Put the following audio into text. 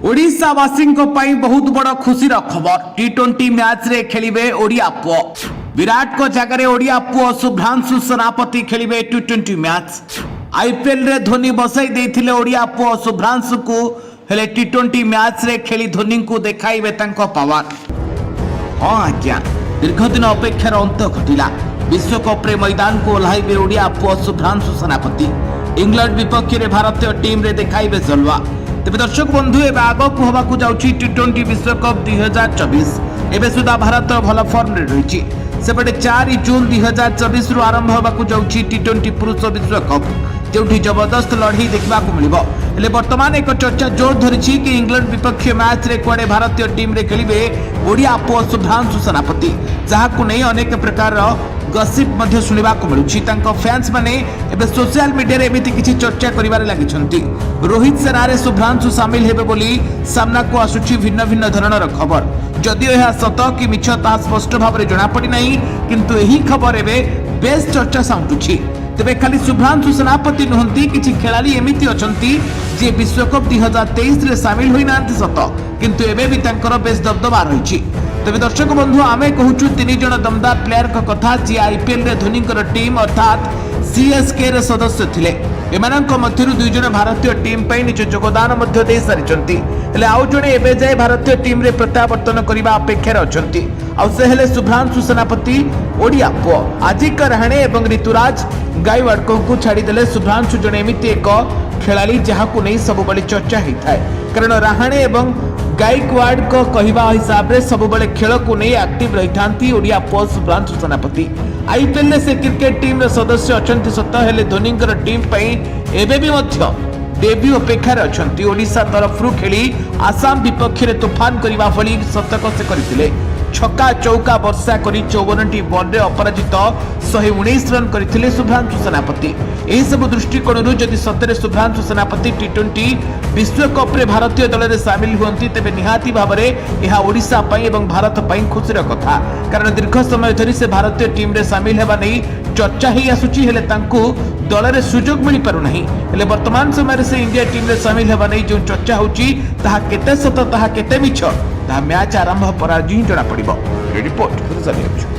ओडिशावासी बहुत बड़ खुशी खबर टी20 मैच रे खेलिबे ओडिया पुओ विराट को जगह ओडिया पुओ शुभ्रांशु सेनापति खेलिबे टी20 मैच। आईपीएल रे धोनी बसाई देथिले ओडिया पुओ शुभ्रांशु को हेले टी20 मैच रे खेली धोनी को देखाइबे तांको पावर। हां आज्ञा दीर्घ दिन अपेक्षार अंत घटिला। विश्वकप रे मैदान को ओह्लाइबे ओडिया पुओ शुभ्रांशु सेनापति। इंग्लैंड विपक्ष रे भारतीय टीम रे देखाइबे जलवा। तेज दर्शक बंधु एवं आगक होगा जाऊँगी टी20 विश्वकप 2024। एवं सुधा भारत भल फर्म रही सेपटे 4 जून 2024 रु आरंभ होगा जाऊँगी टी20 पुरुष विश्वकप जो जबरदस्त लड़ाई देखा मिले। बर्तमान एक चर्चा जोर धरी कि इंग्लैंड विपक्ष मैच रे कुआडे भारतीय टीम रे खेलिबे ओडिया पुओ शुभ्रांशु सेनापति, जहां को नहीं अनेक प्रकार गसिप मध्य सुनिबा को मिलुछि। तांको फैंस माने एबे सोशल मीडिया रे एमिति किछि चर्चा करिवारे लागिछन्ति। रोहित सेना रे शुभ्रांशु शामिल हेबे बोली सामना को आसुछि भिन्न भिन्न धरणर खबर। जदिओ यह सत कि मिछ ता स्पष्ट भाव रे जणा पड़ी नाही, किंतु एही खबर एबे बेस चर्चा साउंडुछि। तेबे खाली शुभ्रांशु सेनापति नुहंती किछि खेलाड़ी एमिति अछन्ति जे विश्वकप 2023 रे शामिल होई नांति सत, किंतु एबे भी तांकर बेस दबदबा रहिछि। तेज दर्शक बंधु आमे कहूँ 3 जन दमदार प्लेयर कथा जी आईपीएल रे धोनी टीम अर्थात सीएसके रे सदस्य थिले। एमानक मध्यरु 2 जन भारतीय टीम पई निज योगदान मध्य दे सारिचंती। हेले आउ जणे एबे जाय भारतीय टीम रे प्रत्यावर्तन करिबा अपेक्षा अछंती। आउ से हेले शुभ्रांशु सेनापति ओडिया पुओ। आजिक रहाणे एवं ऋतुराज गायकवाड़ को छाड़ी देले शुभ्रांशु जणे एमिति एक खेलाड़ी जहाकू नहीं सबुबले चर्चा होता है। कारण रहाणे एवं गायकवाड़ को कहवा हिसाब से सबुबले खेल को नहीं एक्टिव रही था ओडिया पुओ शुभ्रांशु सेनापति। आईपीएल से क्रिकेट टीम रे सदस्य अछंती सत, हेले धोनी टीम पई एबे भी मध्य डेब्यू अपेक्षार अछंती। ओडिशा तरफ खेली आसाम विपक्ष रे तूफान करबा भली शतक से करथिले। छक्का चौका वर्षा करी 54 बॉल रे अपराजित 119 रन करथिले शुभ्रांशु सेनापति। एही सब दृष्टिकोण जदि सतरे शुभ्रांशु सेनापति टी20 विश्वकप रे भारतीय दल रे शामिल हुअंती तेबे निहाती भाबरे एहा ओडिशा पई एवं भारत पई खुशीर कथा। कारण दीर्घ समय धरी से भारतीय टीम रे शामिल हेबा नै चर्चा ही आसुची, हेले तांको दल रे सुजोग मिली पारु नाही। हेले वर्तमान समय रे से इंडिया टीम रे शामिल हेबा नै जो चर्चा होची ताहा केते सत ताहा केते मिछ ताहा मैच आरंभ पर आज ही जणा पड़िबो। रिपोर्ट